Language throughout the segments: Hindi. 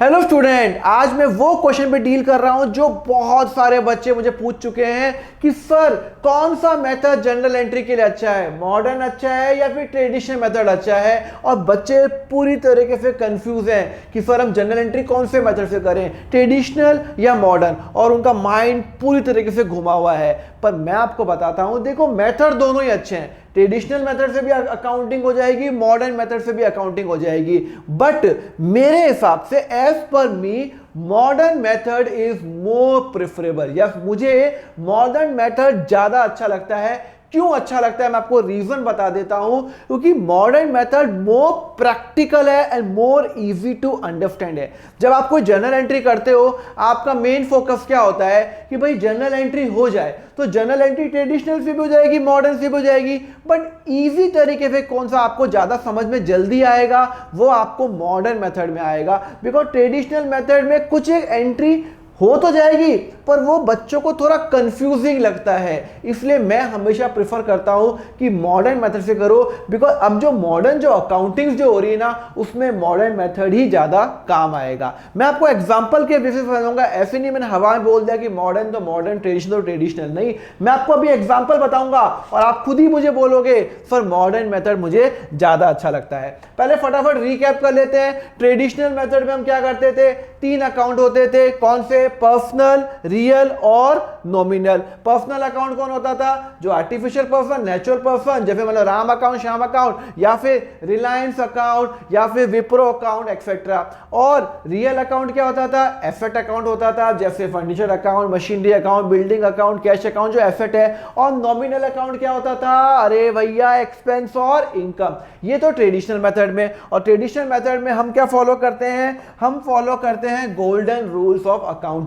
हेलो स्टूडेंट, आज मैं वो क्वेश्चन पे डील कर रहा हूं जो बहुत सारे बच्चे मुझे पूछ चुके हैं कि सर कौन सा मेथड जनरल एंट्री के लिए अच्छा है, मॉडर्न अच्छा है या फिर ट्रेडिशनल मेथड अच्छा है। और बच्चे पूरी तरीके से कंफ्यूज हैं कि सर हम जनरल एंट्री कौन से मेथड से करें, ट्रेडिशनल या मॉडर्न, और उनका माइंड पूरी तरीके से घुमा हुआ है। पर मैं आपको बताता हूं, देखो मेथड दोनों ही अच्छे हैं। ट्रेडिशनल मेथड से भी अकाउंटिंग हो जाएगी, मॉडर्न मेथड से भी अकाउंटिंग हो जाएगी, बट मेरे हिसाब से as per me modern method is more preferable, या मुझे मॉडर्न मेथड ज्यादा अच्छा लगता है। क्यों अच्छा लगता है मैं आपको रीजन बता देता हूं, क्योंकि मॉडर्न मेथड मोर प्रैक्टिकल है and more easy to understand है। जब आप कोई जर्नल एंट्री करते हो, आपका मेन फोकस क्या होता है कि भाई जर्नल एंट्री हो जाए। तो जर्नल एंट्री ट्रेडिशनल से भी हो जाएगी, मॉडर्न से भी हो जाएगी, बट इजी तरीके से कौन सा आपको ज्यादा समझ में जल्दी आएगा, वो आपको मॉडर्न मेथड में आएगा। बिकॉज ट्रेडिशनल मेथड में कुछ एक एंट्री हो तो जाएगी, पर वो बच्चों को थोड़ा कंफ्यूजिंग लगता है। इसलिए मैं हमेशा प्रेफर करता हूं कि मॉडर्न मेथड से करो। बिकॉज अब जो मॉडर्न जो अकाउंटिंग जो हो रही है ना, उसमें मॉडर्न मेथड ही ज्यादा काम आएगा। मैं आपको एग्जांपल के बेसिस पर बताऊंगा, ऐसे नहीं मैंने हवा में बोल दिया कि मॉडर्न तो मॉडर्न, ट्रेडिशनल तो ट्रेडिशनल। नहीं, मैं आपको अभी एग्जाम्पल बताऊंगा और आप खुद ही मुझे बोलोगे सर मॉडर्न मेथड मुझे ज्यादा अच्छा लगता है। पहले फटाफट रिकैप कर लेते हैं। ट्रेडिशनल मेथड में हम क्या करते थे, 3 अकाउंट होते थे। कौन से? पर्सनल, रियल और नॉमिनल। पर्सनल अकाउंट कौन होता था? जो आर्टिफिशियल पर्सन, नेचुरल पर्सन, जैसे मतलब राम अकाउंट, श्याम अकाउंट, या फिर रिलायंस अकाउंट, या फिर विप्रो अकाउंट एक्सेट्रा। और रियल अकाउंट क्या होता था? एसेट अकाउंट होता था, जैसे furniture account, machinery account, building account, cash account जो एसेट है। और नॉमिनल अकाउंट क्या होता था? अरे भैया एक्सपेंस और इनकम। ये तो ट्रेडिशनल मेथड में। और ट्रेडिशनल मेथड में हम क्या फॉलो करते हैं? हम फॉलो करते हैं golden rules of accounting.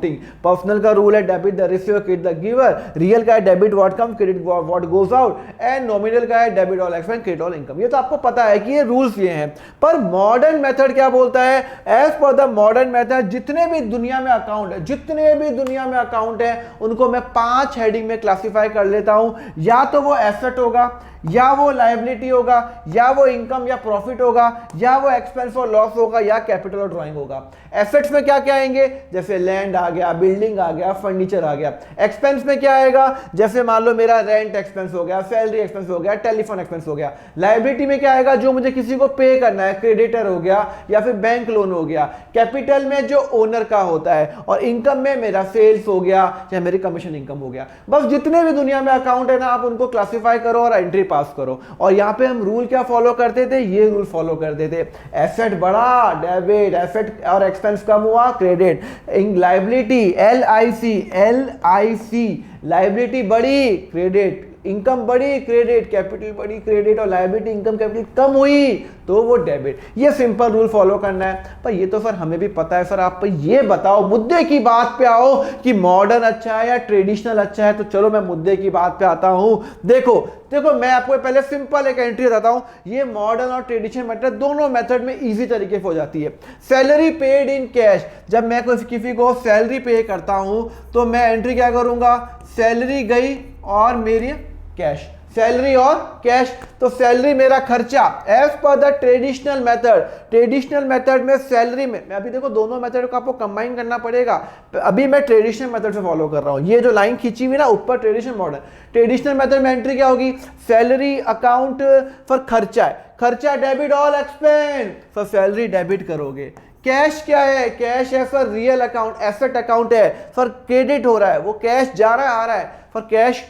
Personal का रूल है debit the receiver, credit the giver. Real का है debit what come, credit what goes out. And nominal का है debit all expense, credit all income. ये तो आपको पता है कि ये रूल्स ये हैं। पर मॉडर्न मेथड क्या बोलता है? As per the modern method जितने भी दुनिया में अकाउंट है, जितने भी दुनिया में अकाउंट है, उनको मैं 5 हेडिंग में क्लासिफाई कर लेता हूं। या तो वो एसेट होगा, या वो लायबिलिटी होगा, या वो इनकम या प्रॉफिट होगा, या वो एक्सपेंस और लॉस होगा, या कैपिटल और ड्राइंग होगा। एसेट्स में क्या क्या आएंगे? जैसे लैंड आ गया, बिल्डिंग आ गया, फर्नीचर आ गया। एक्सपेंस में क्या आएगा? जैसे मान लो मेरा रेंट एक्सपेंस हो गया, सैलरी एक्सपेंस हो गया, टेलीफोन एक्सपेंस हो गया। लायबिलिटी में क्या आएगा? जो मुझे किसी को पे करना है, क्रेडिटर हो गया या फिर बैंक लोन हो गया। कैपिटल में जो ओनर का होता है, और इनकम में मेरा सेल्स हो गया या मेरी कमीशन इनकम हो गया। बस जितने भी दुनिया में अकाउंट है ना, आप उनको क्लासिफाई करो और एंट्री पास करो। और यहां पे हम रूल क्या फॉलो करते थे? ये रूल फॉलो करते थे। एसेट बढ़ा, डेबिट, एसेट और एक्सपेंस कम हुआ, क्रेडिट। लायबिलिटी LIC, लायबिलिटी बढ़ी, क्रेडिट। इनकम बढ़ी, क्रेडिट। कैपिटल बढ़ी, क्रेडिट। और लायबिलिटी, इनकम, कैपिटल कम हुई तो वो डेबिट। ये सिंपल रूल फॉलो करना है। पर ये तो सर हमें भी पता है। सर आप ये बताओ, मुद्दे की बात पे आओ कि मॉडर्न अच्छा है या ट्रेडिशनल अच्छा है। तो चलो मैं मुद्दे की बात पे आता हूं। देखो मैं आपको पहले सिंपल एक एंट्री बताता हूं। ये मॉडर्न और ट्रेडिशनल मेथड, दोनों मेथड में इजी तरीके से हो जाती है। Salary paid in cash. जब मैं किसी को सैलरी पे करता हूं तो मैं एंट्री क्या करूंगा? सैलरी गई और मेरी कैश, सैलरी और कैश। तो सैलरी मेरा खर्चा as per the traditional method. Traditional method में सैलरी में, मैं अभी देखो दोनों मेथड को आपको कंबाइन करना पड़ेगा। अभी मैं ट्रेडिशनल मेथड से फॉलो कर रहा हूं। ये जो लाइन खींची हुई ना ऊपर, ट्रेडिशनल मॉडर्न। ट्रेडिशनल मेथड में एंट्री क्या होगी? सैलरी अकाउंट फॉर खर्चा है, खर्चा डेबिट ऑल एक्सपेंस, तो सैलरी डेबिट करोगे। कैश क्या है? कैश है sir real account, asset account है सर, क्रेडिट हो रहा है, वो कैश जा रहा है, आ रहा है, फॉर कैश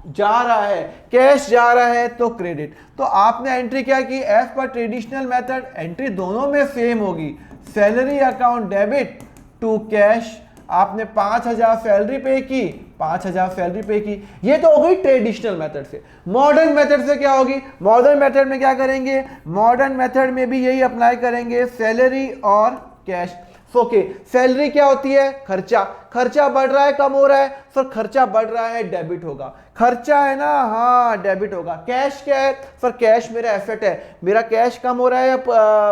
जा रहा है, कैश जा रहा है तो क्रेडिट। तो आपने एंट्री क्या की? As per traditional method entry दोनों में सेम होगी। Salary account debit to cash. आपने 5000 सैलरी पे की, 5000 सैलरी पे की। ये तो हो गई ट्रेडिशनल मेथड से। मॉडर्न मेथड से क्या होगी? मॉडर्न मेथड में क्या करेंगे? मॉडर्न मेथड में भी यही अप्लाई करेंगे, सैलरी और कैश। ओके, सैलरी क्या होती है? खर्चा। खर्चा बढ़ रहा है कम हो रहा है? सर खर्चा बढ़ रहा है, डेबिट होगा। खर्चा है ना, हाँ डेबिट होगा। कैश क्या है? सर कैश मेरा एसेट है, मेरा कैश कम हो रहा है या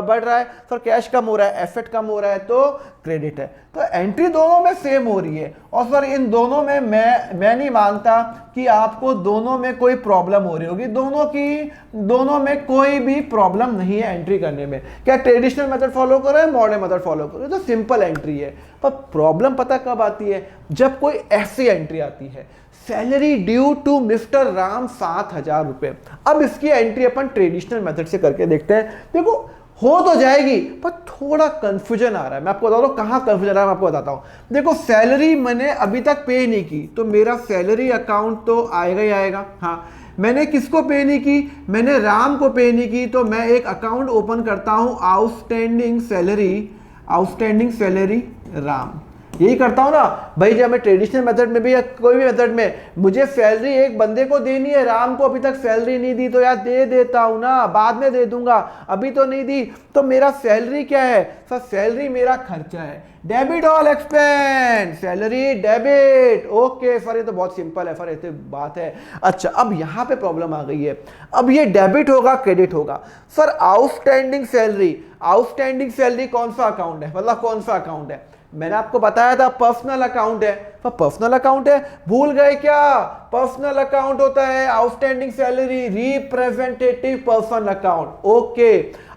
बढ़ रहा है? सर कैश कम हो रहा है, एसेट कम हो रहा है तो क्रेडिट है। तो एंट्री दोनों में सेम हो रही है। और सर इन दोनों में मैं नहीं मानता कि आपको दोनों में कोई प्रॉब्लम हो रही होगी। दोनों में कोई भी प्रॉब्लम नहीं है एंट्री करने में। क्या ट्रेडिशनल मेथड फॉलो करो या मॉडर्न मेथड फॉलो करो, तो सिंपल एंट्री है। पर प्रॉब्लम पता कब आती है? जब कोई ऐसी एंट्री आती है, salary due to mister Ram 7,000 रुपए। अब इसकी एंट्री अपन ट्रेडिशनल मेथड से करके देखते हैं। देखो हो तो जाएगी पर थोड़ा कंफ्यूजन आ रहा है। मैं आपको बताता हूँ कहाँ कंफ्यूजन आ रहा है, मैं आपको बताता हूँ। देखो सैलरी मैंने अभी तक पे नहीं की तो मेरा सैलरी अकाउंट तो आएगा ही आएगा। हाँ मैंने किसको पे नहीं की? मैंने राम को पे नहीं की, तो मैं एक अकाउंट ओपन करता हूँ आउटस्टैंडिंग सैलरी राम। यही करता हूं ना भाई। जब मैं ट्रेडिशनल मेथड में भी या कोई भी मेथड में मुझे सैलरी एक बंदे को देनी है, राम को अभी तक सैलरी नहीं दी तो यार दे देता हूं ना, बाद में दे दूंगा, अभी तो नहीं दी। तो मेरा सैलरी क्या है? सर सैलरी मेरा खर्चा है। Debit all expense, salary debit. Okay sir ये तो बहुत सिंपल है सर, ऐसे बात है। अच्छा अब यहां पे प्रॉब्लम आ गई है। अब ये डेबिट होगा क्रेडिट होगा? सर आउटस्टैंडिंग सैलरी कौन सा अकाउंट है? मतलब कौन सा अकाउंट है? मैंने आपको बताया था पर्सनल अकाउंट है। तो पर्सनल अकाउंट है, भूल गए क्या? पर्सनल अकाउंट होता है outstanding salary representative personal account. Okay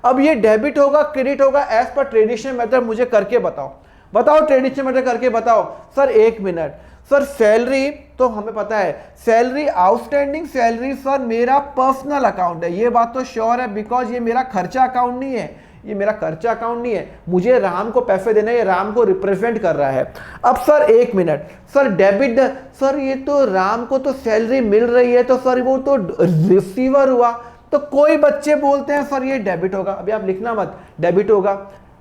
अब ये डेबिट होगा क्रेडिट होगा एज पर ट्रेडिशनल मेथड? मुझे करके बताओ ट्रेडिशनल मेथड करके बताओ। Sir 1 minute. सर सैलरी तो हमें पता है, सैलरी आउटस्टैंडिंग सैलरी सर मेरा पर्सनल अकाउंट है, ये बात तो श्योर है बिकॉज ये मेरा खर्चा अकाउंट नहीं है, ये मेरा खर्चा अकाउंट नहीं है। मुझे राम को पैसे देने, ये राम को रिप्रेजेंट कर रहा है। अब sir 1 minute, sir debit, sir ये तो राम को तो सैलरी मिल रही है तो सर वो तो रिसीवर हुआ। तो कोई बच्चे बोलते हैं सर ये डेबिट होगा, अभी आप लिखना मत डेबिट होगा,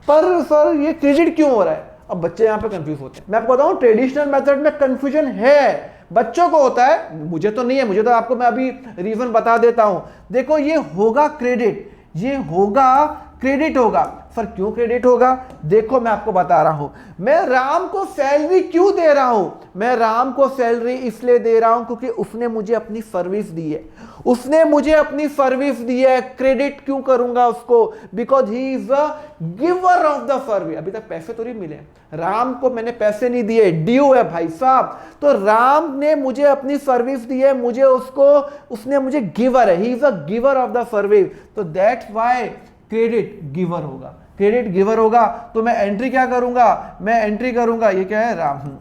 पर सर ये क्रेडिट क्यों हो रहा है? अब बच्चे यहाँ पे कंफ्यूज होते हैं। मैं आपको बताऊं ट्रेडिशनल मेथड में कंफ्यूजन है, बच्चों को होता है, मुझे तो नहीं है। मुझे तो आपको मैं अभी रीजन बता देता हूं। देखो ये होगा क्रेडिट, ये होगा क्रेडिट होगा। सर क्यों क्रेडिट होगा? देखो मैं आपको बता रहा हूं। मैं राम को सैलरी क्यों दे रहा हूं? मैं राम को सैलरी इसलिए दे रहा हूं क्योंकि उसने मुझे अपनी सर्विस दी है, उसने मुझे अपनी सर्विस दी है। क्रेडिट क्यों करूंगा उसको? Because he is a giver of the service. अभी तक पैसे तो नहीं मिले, राम को मैंने पैसे नहीं दिए, ड्यू है भाई साहब। तो राम ने मुझे अपनी सर्विस दी है, मुझे उसने मुझे गिवर है, he is a giver of the service. तो दैट्स व्हाई क्रेडिट गिवर होगा, क्रेडिट गिवर होगा। तो मैं एंट्री क्या करूंगा? मैं एंट्री करूंगा, ये क्या है राम,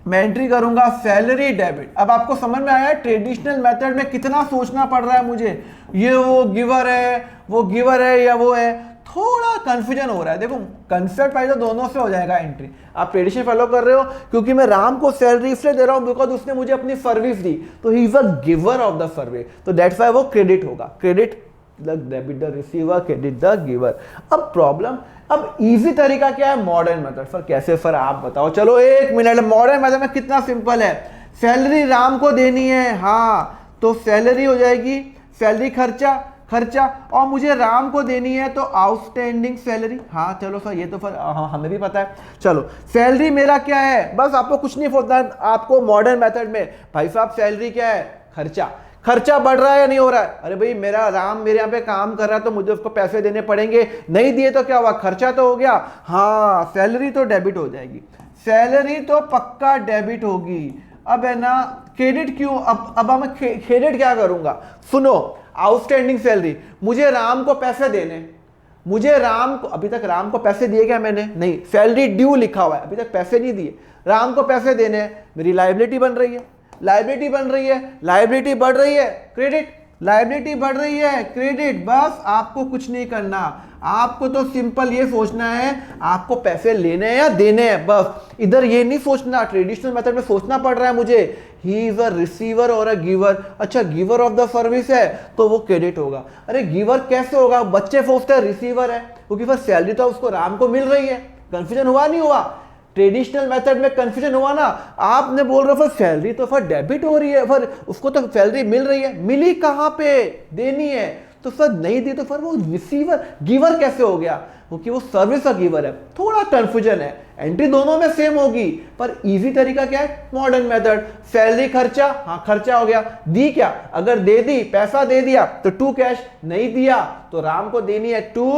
मैं एंट्री करूंगा सैलरी डेबिट। अब आपको समझ में आया ट्रेडिशनल मेथड में कितना सोचना पड़ रहा है मुझे, ये वो गिवर है या वो है, थोड़ा कंफ्यूजन हो रहा है। देखो कंसेप्ट फायदा दोनों से हो जाएगा एंट्री। आप ट्रेडिशन फॉलो कर रहे हो क्योंकि मैं राम को सैलरी इसलिए दे रहा हूं बिकॉज उसने मुझे अपनी सर्विस दी, तो he is a giver of the service, तो दैट्स व्हाई वो क्रेडिट होगा। Credit the debit the receiver, credit the giver. अब प्रॉब्लम, अब इजी तरीका क्या है? Modern method. सर कैसे सर आप बताओ? चलो 1 मिनट। मॉडर्न मेथड में कितना सिंपल है, सैलरी राम को देनी है, हाँ तो सैलरी हो जाएगी, सैलरी खर्चा और मुझे राम को देनी है तो आउटस्टैंडिंग सैलरी। हाँ चलो सर ये तो फिर हमें भी पता है। चलो सैलरी मेरा क्या है? बस आपको कुछ नहीं सोचना है आपको मॉडर्न मेथड में, भाई साहब सैलरी क्या है? खर्चा बढ़ रहा है या नहीं हो रहा है? अरे भाई मेरा राम मेरे यहाँ पे काम कर रहा है तो मुझे उसको पैसे देने पड़ेंगे, नहीं दिए तो क्या हुआ? खर्चा तो हो गया। हाँ सैलरी तो डेबिट हो जाएगी, सैलरी तो पक्का डेबिट होगी। अब है ना क्रेडिट क्यों? अब मैं क्रेडिट क्या करूंगा? सुनो आउटस्टैंडिंग सैलरी, मुझे राम को पैसे देने, मुझे राम को, अभी तक राम को पैसे दिए क्या मैंने? नहीं, सैलरी ड्यू लिखा हुआ है, अभी तक पैसे नहीं दिए, राम को पैसे देने, मेरी लायबिलिटी बन रही है, लायबिलिटी बढ़ रही है, क्रेडिट, लायबिलिटी बढ़ रही है, क्रेडिट। बस आपको कुछ नहीं करना, आपको तो सिंपल ये सोचना है आपको पैसे लेने हैं या देने हैं, बस इधर ये नहीं सोचना। ट्रेडिशनल मेथड में सोचना पड़ रहा है मुझे, ही इज अ रिसीवर और अ गिवर। अच्छा गिवर ऑफ द सर्विस है तो वो क्रेडिट होगा। अरे गिवर कैसे होगा? बच्चे सोचते हैं रिसीवर है क्योंकि फिर सैलरी तो उसको राम को मिल रही है। कंफ्यूजन हुआ नहीं हुआ? ट्रेडिशनल मेथड में कंफ्यूजन हुआ ना? आपने बोल रहे हो फिर सैलरी तो फिर डेबिट हो रही है, फिर उसको तो सैलरी मिल रही है, मिली कहां पे? देनी है, तो सर नहीं दी तो फिर वो रिसीवर गिवर कैसे हो गया, क्योंकि वो सर्विस का गिवर है। थोड़ा कंफ्यूजन है, एंट्री दोनों में सेम होगी, पर इजी तरीका क्या है, मॉडर्न मेथड। सैलरी खर्चा, हाँ खर्चा हो गया, दी क्या, अगर दे दी पैसा दे दिया तो टू कैश, नहीं दिया तो राम को देनी है टू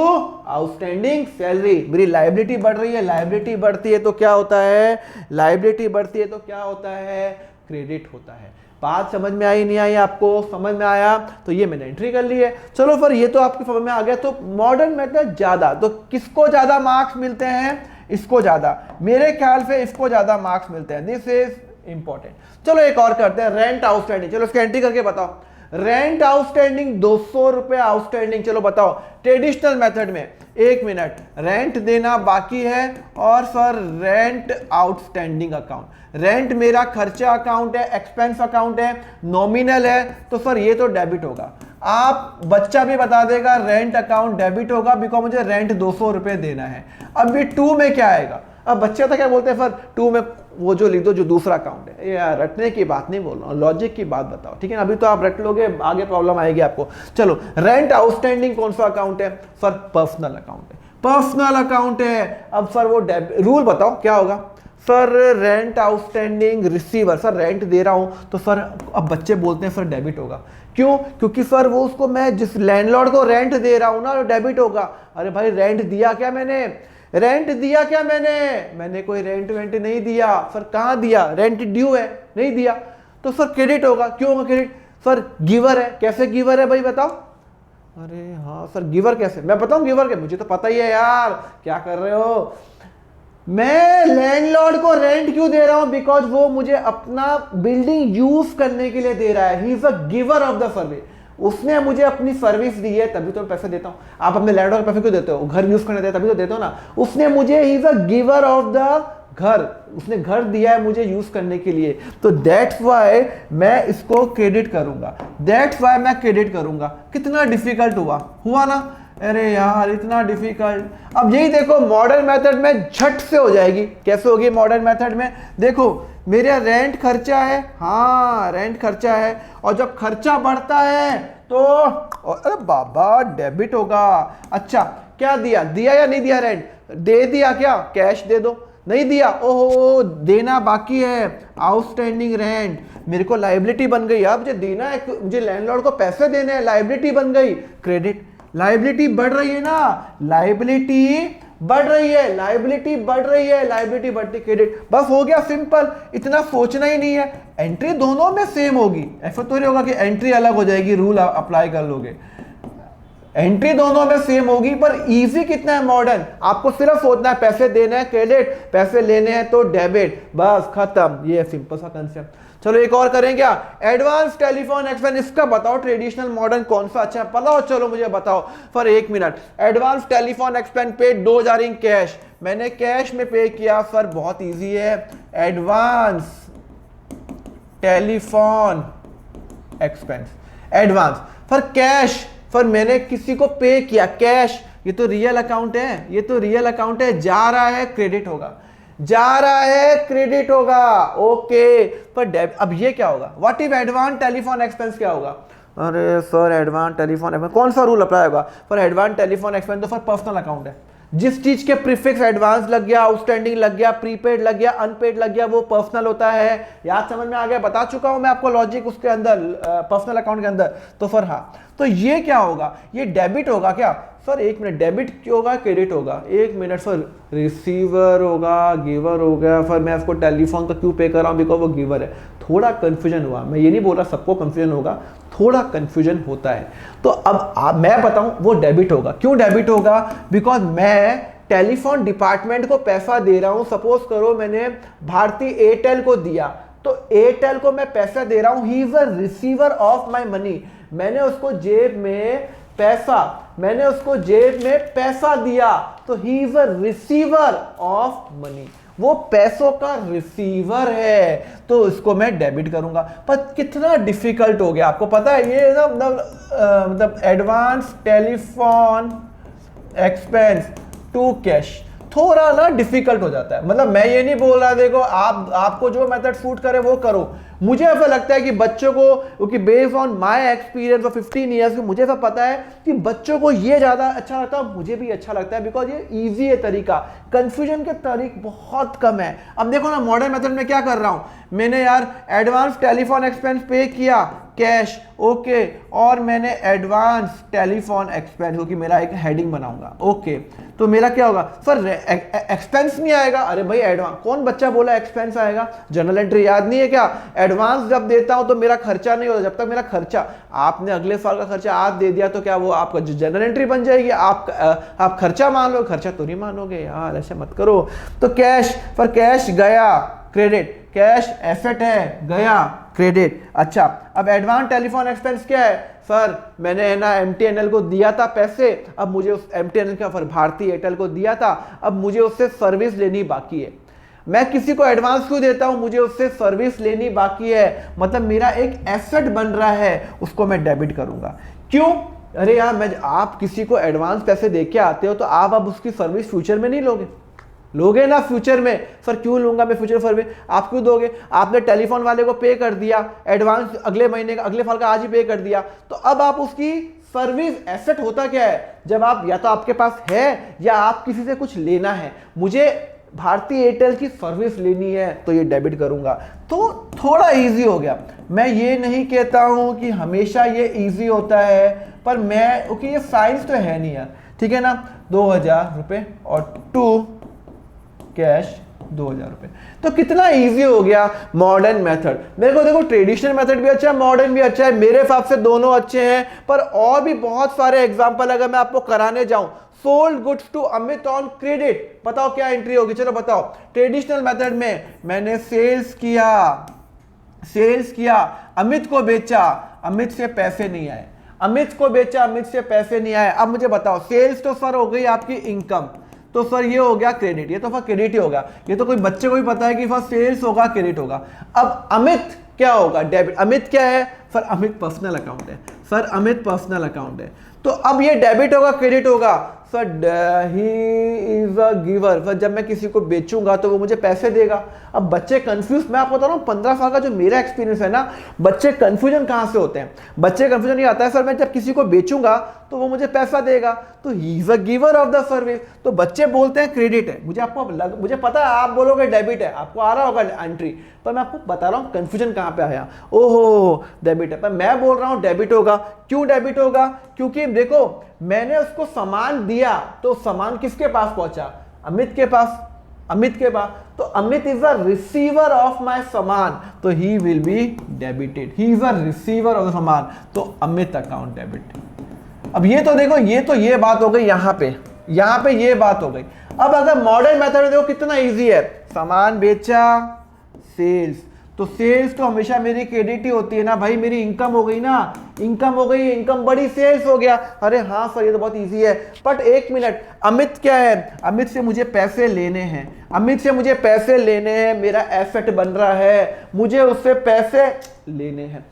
आउटस्टैंडिंग सैलरी। मेरी लायबिलिटी बढ़ रही है, लायबिलिटी बढ़ती है तो क्या होता है, लायबिलिटी बढ़ती है तो क्या होता है, क्रेडिट होता है। बात समझ में आई नहीं आई आपको, समझ में आया तो ये मैंने एंट्री कर ली है। चलो फिर ये तो आपकी समझ में आ गया। तो मॉडर्न मेथड ज्यादा, तो किसको ज्यादा मार्क्स मिलते हैं, इसको ज्यादा, मेरे ख्याल से इसको ज्यादा मार्क्स मिलते हैं। This is important. चलो एक और करते हैं, रेंट आउटस्टैंडिंग। चलो इसकी एंट्री करके बताओ, रेंट आउटस्टैंडिंग 200 रुपए आउटस्टैंडिंग। चलो बताओ ट्रेडिशनल मेथड में, एक मिनट, रेंट देना बाकी है और sir rent outstanding account, rent मेरा खर्चा अकाउंट है, एक्सपेंस अकाउंट है, नॉमिनल है, तो सर ये तो डेबिट होगा। आप बच्चा भी बता देगा रेंट अकाउंट डेबिट होगा बिकॉज मुझे रेंट 200 रुपए देना है। अब ये टू में क्या आएगा, अब बच्चे तो क्या बोलते हैं सर टू में वो जो लिख दो जो दूसरा अकाउंट है। यार रटने की बात नहीं बोल रहा हूँ, लॉजिक की बात बताओ, ठीक है ना। अभी तो आप रट लोगे, आगे प्रॉब्लम आएगी आपको। चलो रेंट आउटस्टैंडिंग कौन सा अकाउंट है, सर पर्सनल अकाउंट है, पर्सनल अकाउंट है। अब सर वो रूल बताओ क्या होगा, sir rent outstanding receiver, sir rent दे रहा हूं तो सर अब बच्चे बोलते हैं सर डेबिट होगा। क्यों, क्योंकि सर वो उसको मैं जिस लैंडलॉर्ड को रेंट दे रहा हूं ना, डेबिट होगा। अरे भाई रेंट दिया क्या मैंने, रेंट दिया क्या मैंने कोई रेंट वेंट नहीं दिया सर। कहां दिया, रेंट ड्यू है, नहीं दिया तो सर क्रेडिट होगा। क्यों होगा क्रेडिट, सर गिवर है। कैसे गिवर है भाई बताओ, अरे हाँ सर गिवर कैसे, मैं बताऊं गिवर के, मुझे तो पता ही है यार, क्या कर रहे हो। मैं लैंडलॉर्ड को रेंट क्यों दे रहा हूं, बिकॉज वो मुझे अपना बिल्डिंग यूज करने के लिए दे रहा है। He is a giver of the service, उसने मुझे अपनी सर्विस दी है तभी तो मैं पैसे देता हूं। आप अपने लैंडलॉर्ड को पैसे क्यों देते हो, घर यूज करने देते तभी तो देते हो ना। उसने मुझे, he is a giver of the घर, उसने घर दिया है मुझे यूज करने के लिए, तो दैट्स वाई मैं इसको क्रेडिट करूंगा, दैट्स वाई मैं क्रेडिट करूंगा। कितना डिफिकल्ट हुआ ना, अरे यार इतना डिफिकल्ट। अब यही देखो मॉडर्न मेथड में झट से हो जाएगी। कैसे होगी मॉडर्न मेथड में, देखो मेरा रेंट खर्चा है, हाँ रेंट खर्चा है, और जब खर्चा बढ़ता है तो अरे बाबा डेबिट होगा। अच्छा क्या दिया, दिया या नहीं दिया, रेंट दे दिया, क्या कैश दे दो, नहीं दिया, ओहो देना बाकी है, आउटस्टैंडिंग रेंट, मेरे को लायबिलिटी बन गई। अब मुझे देना है, मुझे लैंडलॉर्ड को पैसे देने हैं, लायबिलिटी बन गई, क्रेडिट। लायबिलिटी बढ़ रही है ना, लायबिलिटी बढ़ रही है, लायबिलिटी बढ़ रही है, लायबिलिटी बढ़ती क्रेडिट, बस हो गया सिंपल, इतना सोचना ही नहीं है। एंट्री दोनों में सेम होगी, ऐसा तो नहीं होगा कि एंट्री अलग हो जाएगी, रूल अप्लाई कर लोगे। एंट्री दोनों में सेम होगी, पर इजी कितना है मॉडर्न, आपको सिर्फ सोचना है पैसे देने हैं क्रेडिट, पैसे लेने हैं तो डेबिट, बस खत्म। ये सिंपल सा कंसेप्ट। चलो एक और करें क्या, एडवांस टेलीफोन एक्सपेंस, इसका बताओ ट्रेडिशनल मॉडर्न कौन सा अच्छा है, बताओ, चलो मुझे बताओ फॉर एक मिनट। एडवांस टेलीफोन एक्सपेंस पे 2000 इन कैश, मैंने कैश में पे किया सर, बहुत इजी है, advance telephone expense, advance for cash, पर मैंने किसी को पे किया कैश, ये तो रियल अकाउंट है, ये तो रियल अकाउंट है, जा रहा है क्रेडिट होगा, जा रहा है क्रेडिट होगा, ओके। पर अब ये क्या होगा, what if advance telephone expense क्या होगा, अरे सर एडवांस टेलीफोन एक्सपेंस कौन सा रूल अप्लाई होगा, फॉर एडवांस टेलीफोन एक्सपेंस तो फॉर पर्सनल अकाउंट है, जिस चीज के प्रीफिक्स एडवांस लग गया, आउटस्टैंडिंग लग गया, प्रीपेड लग गया, अनपेड लग गया, वो पर्सनल होता है। याद समझ में आ गया, बता चुका हूं मैं आपको लॉजिक उसके अंदर, पर्सनल अकाउंट के अंदर। तो फिर हाँ, तो ये क्या होगा, ये डेबिट होगा क्या सर, एक मिनट, डेबिट क्यों होगा, क्रेडिट होगा, एक मिनट सर, रिसीवर होगा, गिवर हो गया, फिर मैं उसको टेलीफोन का क्यों पे कर रहा हूं, बिकॉज वो गिवर है। थोड़ा कंफ्यूजन हुआ, मैं ये नहीं बोल रहा सबको कंफ्यूजन होगा, थोड़ा कंफ्यूजन होता है। तो अब मैं बताऊं, वो डेबिट होगा। क्यों डेबिट होगा, बिकॉज मैं टेलीफोन डिपार्टमेंट को पैसा दे रहा हूं, सपोज करो मैंने भारती एयरटेल को दिया, तो एयरटेल को मैं पैसा दे रहा हूं, he is a receiver of my money, मैंने उसको जेब में पैसा दिया, तो he is a receiver of money, वो पैसों का रिसीवर है, तो इसको मैं डेबिट करूंगा। पर कितना डिफिकल्ट हो गया आपको पता है, ये ना मतलब advance telephone expense to cash थोड़ा ना डिफिकल्ट हो जाता है। मतलब मैं ये नहीं बोल रहा, देखो आपको जो मेथड सूट करे वो करो, मुझे ऐसा लगता है कि बच्चों को, क्योंकि based on my experience of 15 years, मुझे ऐसा पता है कि बच्चों को ये ज़्यादा अच्छा लगता है, मुझे भी अच्छा लगता है, बिकॉज ये ईजी है तरीका, कंफ्यूजन के तरीके बहुत कम है। अब देखो ना, मॉडर्न मेथड में क्या कर रहा हूँ मैंने यार, एडवांस टेलीफोन एक्सपेंस पे किया कैश, ओके, और मैंने एडवांस टेलीफोन एक्सपेंस, क्योंकि मेरा एक हेडिंग बनाऊंगा, ओके, तो मेरा क्या होगा सर, एक्सपेंस नहीं आएगा। अरे भाई एडवांस, कौन बच्चा बोला एक्सपेंस आएगा? जर्नल एंट्री याद नहीं है क्या? एडवांस जब देता हूं तो मेरा खर्चा नहीं होता, जब तक मेरा खर्चा, आपने अगले साल का खर्चा आज दे दिया तो क्या वो आपका जर्नल एंट्री बन जाएगी? आप खर्चा मान लो, खर्चा तो नहीं मानोगे यार, ऐसे मत करो। तो कैश, पर कैश गया क्रेडिट, कैश एसेट है गया क्रेडिट। अच्छा, अब एडवांस टेलीफोन एक्सपेंस क्या है? सर मैंने है ना MTNL को दिया था पैसे, अब मुझे उस MTNL का, फिर भारती एयरटेल को दिया था, अब मुझे उससे सर्विस लेनी बाकी है। मैं किसी को एडवांस क्यों देता हूं? मुझे उससे सर्विस लेनी बाकी है, मतलब मेरा एक एसेट बन रहा है, उसको मैं डेबिट करूंगा। क्यों? अरे यार, आप किसी को एडवांस पैसे दे के आते हो तो आप अब उसकी सर्विस फ्यूचर में नहीं लोगे ना फ्यूचर में। सर क्यों लूंगा मैं फ्यूचर सर्विस? आप क्यों दोगे? आपने टेलीफोन वाले को पे कर दिया एडवांस, अगले महीने का, अगले साल का आज ही पे कर दिया, तो अब आप उसकी सर्विस, एसेट होता क्या है? जब आप, या तो आपके पास है या आप किसी से कुछ लेना है, मुझे भारती एयरटेल की सर्विस लेनी है तो ये डेबिट करूंगा, तो थोड़ा इजी हो गया। मैं ये नहीं कहता हूं कि हमेशा ये इजी होता है, पर मैं, ओके, ये साइंस तो है नहीं यार, ठीक है ना। 2000 रुपए और टू कैश 2000 रुपए, तो कितना इजी हो गया मॉडर्न मेथड। मेरे को देखो, ट्रेडिशनल मेथड भी अच्छा है, मॉडर्न भी अच्छा है, मेरे हिसाब से दोनों अच्छे हैं, पर और भी बहुत सारे एग्जांपल अगर मैं आपको कराने जाऊं। Sold goods to Amit on credit, बताओ क्या एंट्री होगी? चलो बताओ। ट्रेडिशनल मेथड में मैंने सेल्स किया, अमित को बेचा, अमित से पैसे नहीं आए, अमित को बेचा, अमित से पैसे नहीं आए। अब मुझे बताओ, सेल्स तो सर हो गई आपकी इनकम, तो सर ये हो गया क्रेडिट, ये तो फिर क्रेडिट ही होगा, ये तो कोई बच्चे को भी पता है कि फर्स्ट सेल्स होगा क्रेडिट होगा। अब अमित क्या होगा? डेबिट। अमित क्या है? सर अमित पर्सनल अकाउंट है, सर अमित पर्सनल अकाउंट है, तो अब ये डेबिट होगा क्रेडिट होगा? Sir he is a giver, sir जब मैं किसी को बेचूंगा तो वो मुझे पैसे देगा। अब बच्चे कंफ्यूज, मैं आपको बता रहा हूँ 15 साल का जो मेरा एक्सपीरियंस है ना, बच्चे कंफ्यूजन कहां से होते हैं? बच्चे कंफ्यूजन ये आता है, सर मैं जब किसी को बेचूंगा तो वो मुझे पैसा देगा, तो he is a giver of the service, तो बच्चे बोलते हैं क्रेडिट है। मुझे पता है आप बोलोगे डेबिट है, आपको आ रहा होगा एंट्री, पर मैं आपको बता रहा हूं कंफ्यूजन कहां पे आया। ओहो डेबिट है, पर मैं बोल रहा हूं डेबिट होगा। क्यों डेबिट होगा? क्योंकि देखो, मैंने उसको सामान दिया, तो सामान किसके पास पहुंचा? अमित के पास, तो Amit is a receiver of my सामान, तो he will be debited, he is a receiver of the सामान, तो अमित अकाउंट डेबिट। अब ये तो देखो, ये बात हो गई, यहां पे ये बात हो गई। अब अगर मॉडर्न मेथड देखो कितना इजी है, सामान बेचा, सेल्स, तो सेल्स तो हमेशा मेरी क्रेडिट ही होती है ना भाई, मेरी इनकम हो गई ना, इनकम बड़ी, सेल्स हो गया। अरे हाँ सर ये तो बहुत इजी है, बट एक मिनट, अमित क्या है? अमित से मुझे पैसे लेने हैं, मेरा एसेट बन रहा है, मुझे उससे पैसे लेने हैं,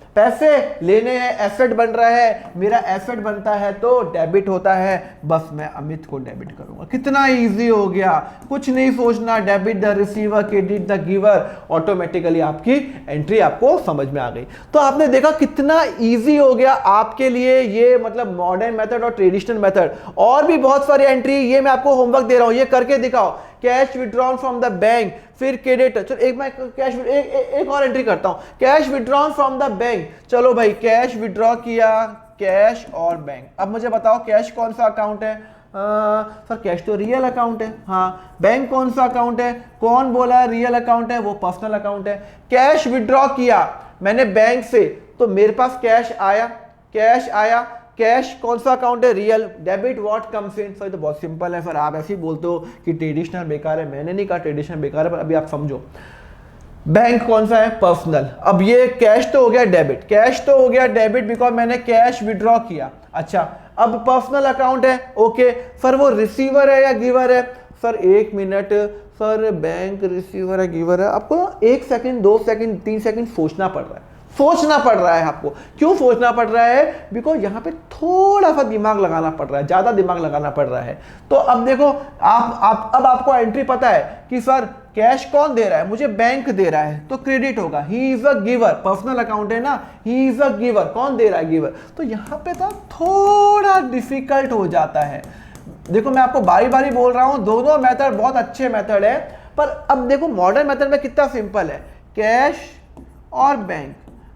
एसेट बन रहा है, मेरा एसेट बनता है तो डेबिट होता है, बस मैं अमित को डेबिट करूंगा। कितना इजी हो गया, कुछ नहीं सोचना, debit the receiver, credit the giver, automatically आपकी एंट्री आपको समझ में आ गई। तो आपने देखा कितना इजी हो गया आपके लिए ये, मतलब मॉडर्न मेथड और ट्रेडिशनल मेथड। और भी बहुत सारी एंट्री, ये मैं आपको होमवर्क दे रहा हूं, ये करके दिखाओ। Cash withdrawn from the bank, फिर क्रेडिट, चलो एक मैं कैश एक और एंट्री करता हूं, cash withdrawn from the bank. चलो भाई कैश विड्रॉ किया, कैश और बैंक। अब मुझे बताओ कैश कौन सा अकाउंट है? सर कैश तो रियल अकाउंट है। हाँ, बैंक कौन सा अकाउंट है? कौन बोला रियल अकाउंट है? वो पर्सनल अकाउंट है। कैश विड्रॉ किया मैंने बैंक से, तो मेरे पास कैश आया, कैश कौन सा अकाउंट है? Real. Debit what comes in? Sir तो बहुत सिंपल है सर, आप ऐसे ही बोलते हो कि ट्रेडिशनल बेकार है, मैंने नहीं कहा ट्रेडिशनल बेकार है, पर अभी आप समझो। बैंक कौन सा है? पर्सनल। अब ये कैश तो हो गया डेबिट, बिकॉज मैंने कैश विड्रॉ किया। अच्छा, अब पर्सनल अकाउंट है, ओके सर, वो रिसीवर है या गिवर है? सर एक मिनट, सर बैंक रिसीवर है गिवर है? आपको 1 सेकंड 2 सेकंड 3 सेकंड सोचना पड़ रहा है, सोचना पड़ रहा है आपको। क्यों सोचना पड़ रहा है? बिकॉज यहाँ पे थोड़ा सा दिमाग लगाना पड़ रहा है, ज़्यादा दिमाग लगाना पड़ रहा है। तो अब देखो अब आपको एंट्री पता है कि सर कैश कौन दे रहा है? मुझे बैंक दे रहा है, तो क्रेडिट होगा। He is a giver, personal account है ना, ही इज अ गिवर। कौन दे रहा है? गिवर। तो यहाँ पे तो थोड़ा डिफिकल्ट हो जाता है। देखो मैं आपको बारी बारी बोल रहा हूँ, दोनों मेथड बहुत अच्छे मेथड है, पर अब देखो मॉडर्न मेथड में कितना सिंपल है। कैश और बैंक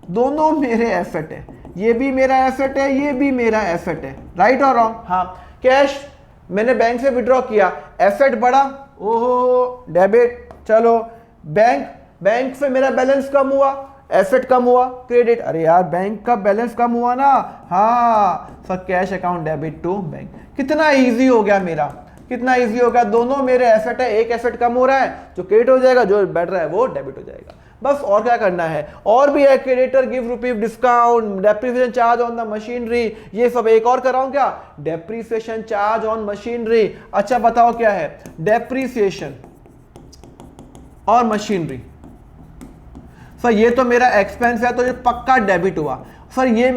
दोनों मेरे एसेट है, ये भी मेरा एसेट है, ये भी मेरा एसेट है, राइट और रॉन्ग? हाँ, कैश मैंने बैंक से विड्रॉ किया, एसेट बढ़ा, ओहो डेबिट। चलो बैंक से मेरा बैलेंस कम हुआ, एसेट कम हुआ, क्रेडिट। अरे यार बैंक का बैलेंस कम हुआ ना, हाँ sir cash account debit to bank. कितना इजी हो गया मेरा, कितना इजी हो गया। दोनों मेरे एसेट है, एक एसेट कम हो रहा है जो क्रेडिट हो जाएगा, जो बढ़ रहा है वो डेबिट हो जाएगा। बस और क्या करना है। और भी है, creditor give rupees discount, depreciation charge on the machinery, ये सब एक और कराऊं क्या? Depreciation charge on machinery. अच्छा बताओ क्या है? डेप्रिसिएशन और मशीनरी। सर ये तो मेरा एक्सपेंस है, तो ये पक्का डेबिट हुआ। सर ये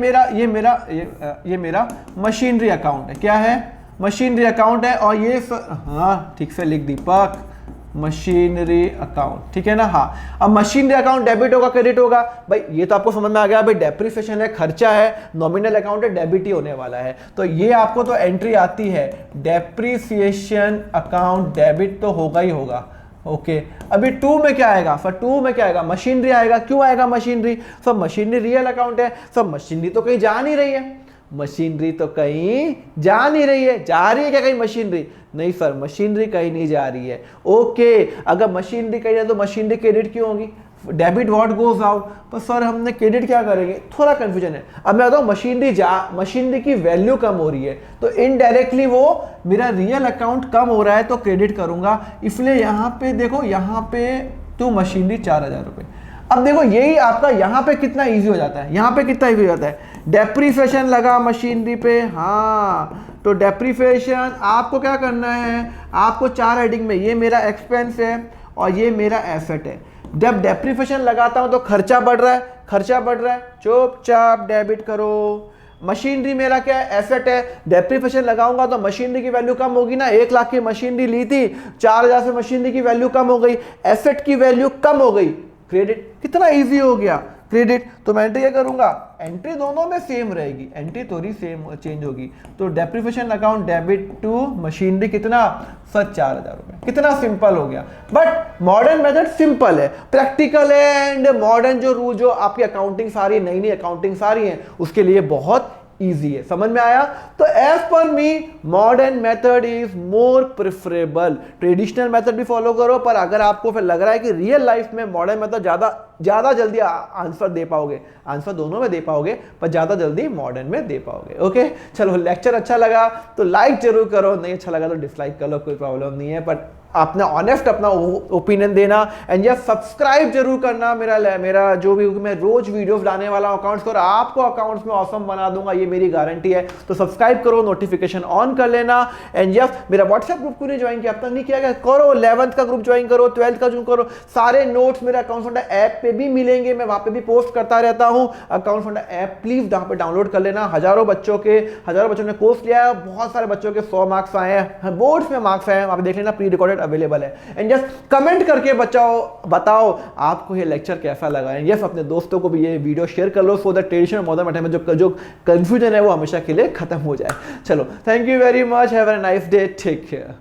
मेरा मशीनरी अकाउंट है। क्या है? मशीनरी अकाउंट है। और ये हाँ ठीक से लिख दीपक, मशीनरी अकाउंट, ठीक है ना? हाँ, अब मशीनरी अकाउंट डेबिट होगा क्रेडिट होगा? भाई ये तो आपको समझ में आ गया। भाई डेप्रिसिएशन है, खर्चा है, नॉमिनल अकाउंट है, डेबिट ही होने वाला है। तो ये आपको तो एंट्री आती है, डेप्रिसिएशन अकाउंट डेबिट तो होगा ही होगा। ओके अभी 2 में क्या आएगा? सर 2 में क्या आएगा? मशीनरी आएगा। क्यों आएगा मशीनरी? सब मशीनरी रियल अकाउंट है, सब मशीनरी तो कहीं जा नहीं रही है, मशीनरी तो कहीं जा नहीं रही है। जा रही है क्या कहीं मशीनरी? नहीं सर मशीनरी कहीं नहीं जा रही है। ओके अगर मशीनरी कहीं है तो मशीनरी क्रेडिट क्यों होगी? Debit what goes out. पर सर हमने क्रेडिट क्या करेंगे? थोड़ा कंफ्यूजन है। अब मैं बताऊं, मशीनरी की वैल्यू कम हो रही है तो इनडायरेक्टली वो मेरा रियल अकाउंट कम हो रहा है तो क्रेडिट करूंगा। इसलिए यहाँ पे देखो, यहाँ पे तो मशीनरी 4000 रुपये। अब देखो यही आपका यहाँ पे कितना इजी हो जाता है, यहाँ पे कितना इजी हो जाता है। डेप्रिसिएशन लगा मशीनरी पे, हाँ तो डेप्रिसिएशन आपको क्या करना है? आपको 4 हेडिंग में, ये मेरा एक्सपेंस है और ये मेरा एसेट है। जब डेप्रिसिएशन लगाता हूं तो खर्चा बढ़ रहा है, चुपचाप डेबिट करो। मशीनरी मेरा क्या है? एसेट है। डेप्रिसिएशन लगाऊंगा तो मशीनरी की वैल्यू कम होगी ना। 1 लाख की मशीनरी ली थी, 4000 से मशीनरी की वैल्यू कम हो गई, एसेट की वैल्यू कम हो गई, क्रेडिट। कितना इजी हो गया, क्रेडिट। तो मैं एंट्री क्या करूंगा? एंट्री दोनों में सेम रहेगी, एंट्री थोड़ी सेम चेंज होगी। तो depreciation account debit to machinery कितना? सर 4000 रुपए। कितना सिंपल हो गया। बट मॉडर्न मेथड सिंपल है, प्रैक्टिकल है, एंड मॉडर्न जो रूल, जो आपकी अकाउंटिंग सारी नई अकाउंटिंग सारी है, उसके लिए बहुत इजी है। समझ में आया? तो as per me modern method is more preferable. Traditional method भी फॉलो करो, पर अगर आपको फिर लग रहा है कि रियल लाइफ में मॉडर्न मेथड ज्यादा जल्दी आंसर दे पाओगे, आंसर दोनों में दे पाओगे, पर ज्यादा जल्दी मॉडर्न में दे पाओगे। ओके चलो, लेक्चर अच्छा लगा तो लाइक जरूर करो, नहीं अच्छा लगा तो डिसलाइक कर लो, कोई प्रॉब्लम नहीं है। बट अपना ऑनेस्ट अपना ओपिनियन देना, एंड ये सब्सक्राइब जरूर करना। मेरा जो भी, मैं रोज वीडियोस लाने वाला हूं अकाउंट्स और आपको अकाउंट्स में ऑसम बना दूंगा, ये मेरी गारंटी है। तो सब्सक्राइब करो, नोटिफिकेशन ऑन कर लेना। एंड यस, मेरा व्हाट्सएप ग्रुप को नहीं ज्वाइन किया, अब तक नहीं किया गया, करो। 11th का ग्रुप ज्वाइन करो, 12th का ज्वाइन करो। सारे नोट्स मेरे अकाउंट फंडा ऐप पे भी मिलेंगे, मैं वहां पे भी पोस्ट करता रहता हूं। अकाउंट फंडा ऐप प्लीज वहां पे डाउनलोड कर लेना। हजारों बच्चों ने कोर्स लिया है, बहुत सारे बच्चों के 100 मार्क्स आए हैं, बोर्ड्स में मार्क्स आए हैं, वहां पे देख लेना, प्री रिकॉर्डेड अवेलेबल है। एंड जस्ट कमेंट करके बताओ आपको ये लेक्चर कैसा लगा है। यस, अपने दोस्तों को भी ये वीडियो शेयर कर लो, so that traditional modern method में जो कंफ्यूजन है वो हमेशा के लिए खत्म हो जाए। चलो, thank you very much, have a nice day, take care.